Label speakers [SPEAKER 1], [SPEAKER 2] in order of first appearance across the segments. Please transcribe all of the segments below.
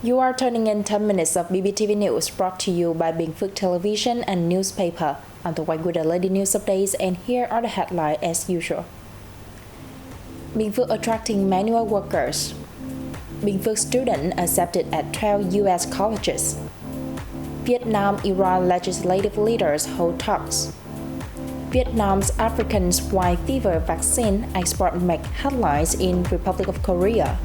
[SPEAKER 1] You are turning in 10 minutes of BPTV News brought to you by Binh Phuoc Television and Newspaper. I'm the one with the latest news updates, and here are the headlines as usual. Binh Phuoc attracting manual workers. Binh Phuoc student accepted at 12 U.S. colleges. Vietnam-Iran legislative leaders hold talks. Vietnam's African swine fever vaccine export make headlines in Republic of Korea.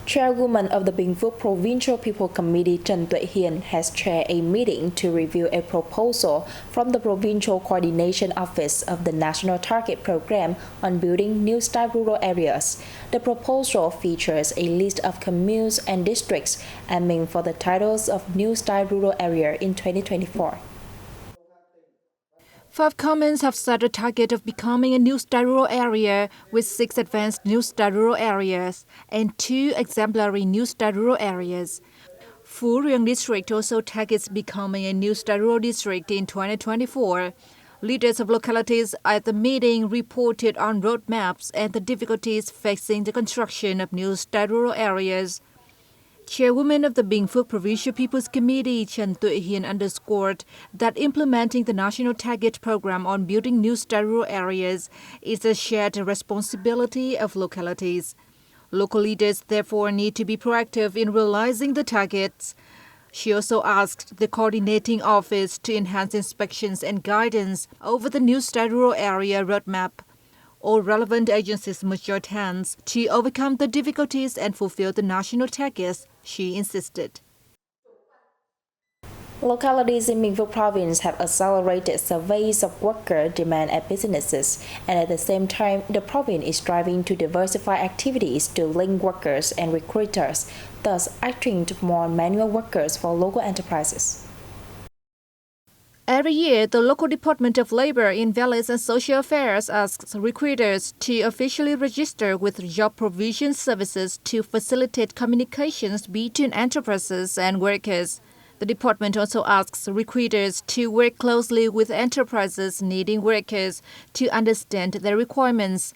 [SPEAKER 1] Chairwoman of the Binh Phuoc Provincial People Committee Trần Tuệ Hiền has chaired a meeting to review a proposal from the Provincial Coordination Office of the National Target Program on building new style rural areas. The proposal features a list of communes and districts aiming for the titles of new style rural area in 2024.
[SPEAKER 2] 5 communes have set a target of becoming a new style rural area, with 6 advanced new style rural areas and 2 exemplary new style rural areas. Phú Riêng district also targets becoming a new style rural district in 2024. Leaders of localities at the meeting reported on roadmaps and the difficulties facing the construction of new style rural areas. Chairwoman of the Binh Phuoc Provincial People's Committee Trần Tuệ Hiền underscored that implementing the national target program on building new style rural areas is a shared responsibility of localities. Local leaders therefore need to be proactive in realizing the targets. She also asked the coordinating office to enhance inspections and guidance over the new style rural area roadmap. All relevant agencies must join hands to overcome the difficulties and fulfill the national targets, she insisted.
[SPEAKER 1] Localities in Binh Phuoc province have accelerated surveys of worker demand at businesses, and at the same time, the province is striving to diversify activities to link workers and recruiters, thus attracting more manual workers for local enterprises.
[SPEAKER 2] Every year, the local Department of Labor in Village and Social Affairs asks recruiters to officially register with job provision services to facilitate communications between enterprises and workers. The department also asks recruiters to work closely with enterprises needing workers to understand their requirements.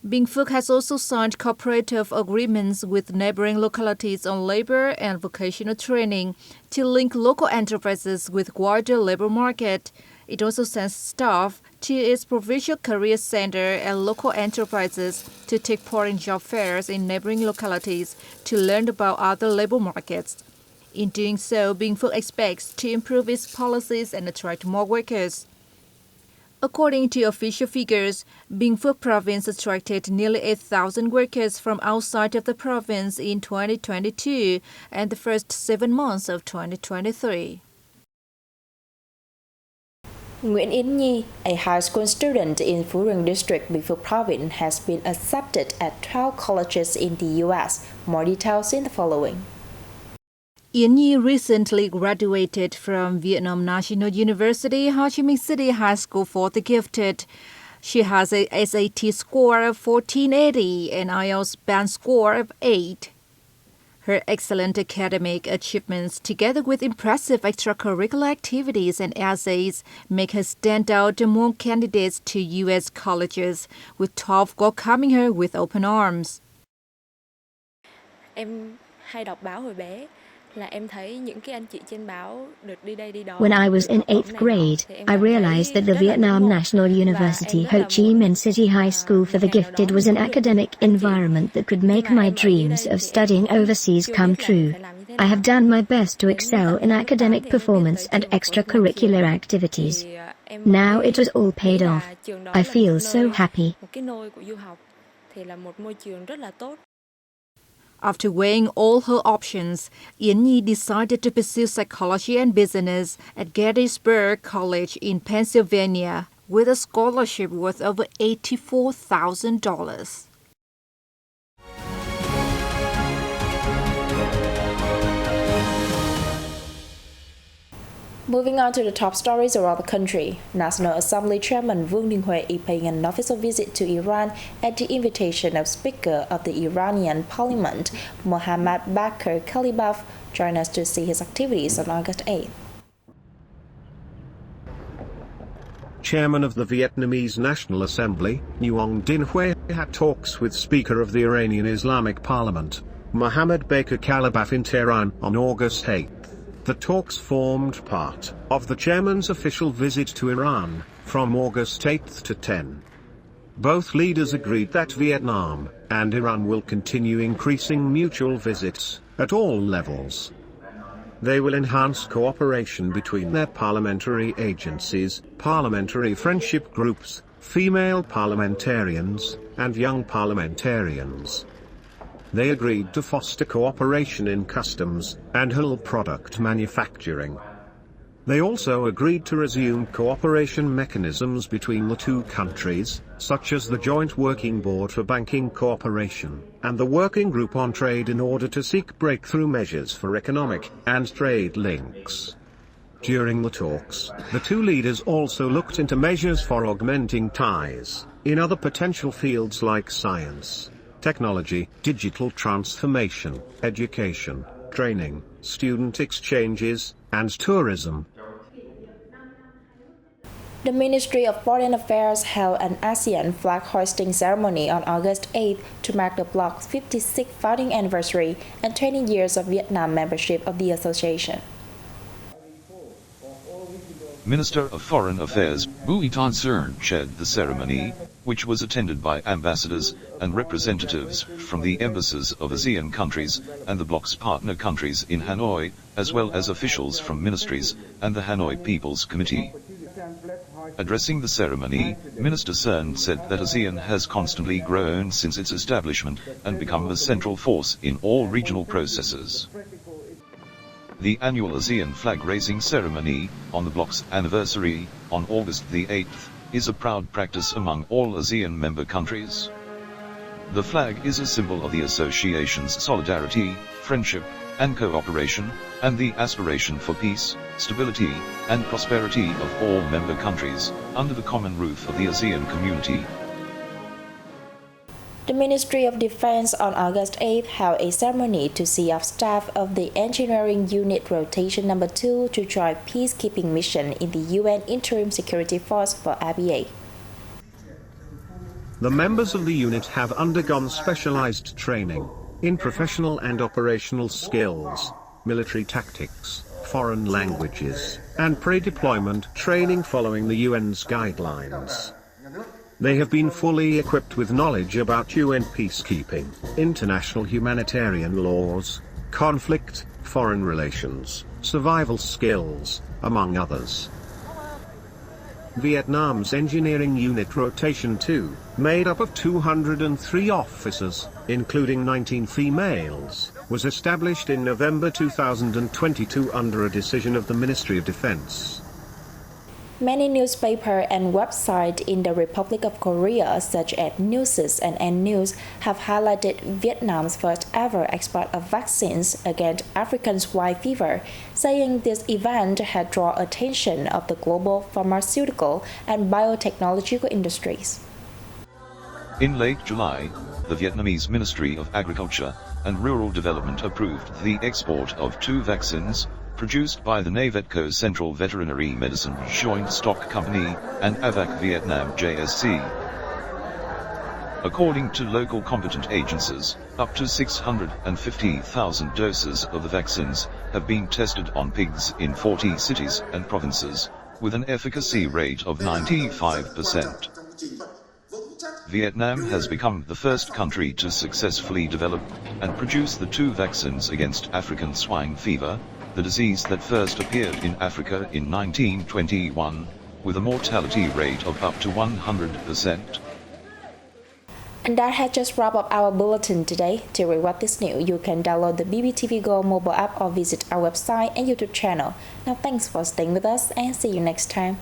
[SPEAKER 2] Binh Phuoc has also signed cooperative agreements with neighboring localities on labor and vocational training to link local enterprises with wider labor market. It also sends staff to its provincial career center and local enterprises to take part in job fairs in neighboring localities to learn about other labor markets. In doing so, Binh Phuoc expects to improve its policies and attract more workers. According to official figures, Binh Phuoc province attracted nearly 8,000 workers from outside of the province in 2022 and the first 7 months of 2023.
[SPEAKER 1] Nguyễn Yến Nhi, a high school student in Phú Riêng district, Binh Phuoc province, has been accepted at 12 colleges in the U.S. More details in the following.
[SPEAKER 2] Yến Nhi recently graduated from Vietnam National University, Ho Chi Minh City High School for the Gifted. She has a SAT score of 1480 and IELTS band score of 8. Her excellent academic achievements, together with impressive extracurricular activities and essays, make her stand out among candidates to U.S. colleges, with 12 welcoming her with open arms.
[SPEAKER 3] Em hay đọc báo hồi bé.
[SPEAKER 4] When I was in 8th grade, I realized that the Vietnam National University Ho Chi Minh City High School for the Gifted was an academic environment that could make my dreams of studying overseas come true. I have done my best to excel in academic performance and extracurricular activities. Now it was all paid off. I feel so happy.
[SPEAKER 2] After weighing all her options, Yến Nhi decided to pursue psychology and business at Gettysburg College in Pennsylvania with a scholarship worth over $84,000.
[SPEAKER 1] Moving on to the top stories around the country, National Assembly Chairman Vương Đình Huệ is paying an official visit to Iran at the invitation of Speaker of the Iranian Parliament, Mohammad Bakr Kalibaf, joined us to see his activities on August 8th.
[SPEAKER 5] Chairman of the Vietnamese National Assembly, Nguyen Dinh Huệ, had talks with Speaker of the Iranian Islamic Parliament, Mohammed Baker Kalibaf in Tehran on August 8. The talks formed part of the chairman's official visit to Iran from August 8 to 10. Both leaders agreed that Vietnam and Iran will continue increasing mutual visits at all levels. They will enhance cooperation between their parliamentary agencies, parliamentary friendship groups, female parliamentarians, and young parliamentarians. They agreed to foster cooperation in customs and whole product manufacturing. They also agreed to resume cooperation mechanisms between the two countries, such as the Joint Working Board for Banking Cooperation and the Working Group on Trade, in order to seek breakthrough measures for economic and trade links. During the talks, the two leaders also looked into measures for augmenting ties in other potential fields like science, technology, digital transformation, education, training, student exchanges, and tourism.
[SPEAKER 1] The Ministry of Foreign Affairs held an ASEAN flag hoisting ceremony on August 8 to mark the bloc's 56th founding anniversary and 20 years of Vietnam membership of the association.
[SPEAKER 6] Minister of Foreign Affairs, Bùi Thanh Sơn, chaired the ceremony, which was attended by ambassadors and representatives from the embassies of ASEAN countries and the bloc's partner countries in Hanoi, as well as officials from ministries and the Hanoi People's Committee. Addressing the ceremony, Minister Sơn said that ASEAN has constantly grown since its establishment and become a central force in all regional processes. The annual ASEAN flag-raising ceremony, on the bloc's anniversary, on August the 8th, is a proud practice among all ASEAN member countries. The flag is a symbol of the association's solidarity, friendship, and cooperation, and the aspiration for peace, stability, and prosperity of all member countries, under the common roof of the ASEAN community.
[SPEAKER 1] The Ministry of Defense on August 8 held a ceremony to see off staff of the Engineering Unit Rotation No. 2 to join peacekeeping mission in the UN Interim Security Force for ABA.
[SPEAKER 5] The members of the unit have undergone specialized training in professional and operational skills, military tactics, foreign languages, and pre-deployment training following the UN's guidelines. They have been fully equipped with knowledge about UN peacekeeping, international humanitarian laws, conflict, foreign relations, survival skills, among others. Vietnam's Engineering Unit Rotation 2, made up of 203 officers, including 19 females, was established in November 2022 under a decision of the Ministry of Defense.
[SPEAKER 1] Many newspapers and websites in the Republic of Korea, such as Newsis and N-News, have highlighted Vietnam's first ever export of vaccines against African swine fever, saying this event had drawn attention of the global pharmaceutical and biotechnological industries.
[SPEAKER 6] In late July, the Vietnamese Ministry of Agriculture and Rural Development approved the export of 2 vaccines, produced by the Navetco Central Veterinary Medicine Joint Stock Company and AVAC Vietnam JSC. According to local competent agencies, up to 650,000 doses of the vaccines have been tested on pigs in 40 cities and provinces, with an efficacy rate of 95%. Vietnam has become the first country to successfully develop and produce the 2 vaccines against African swine fever, the disease that first appeared in Africa in 1921, with a mortality rate of up to 100%.
[SPEAKER 1] And that has just wrapped up our bulletin today. To read what is new, you can download the BPTV Go mobile app or visit our website and YouTube channel. Now thanks for staying with us and see you next time.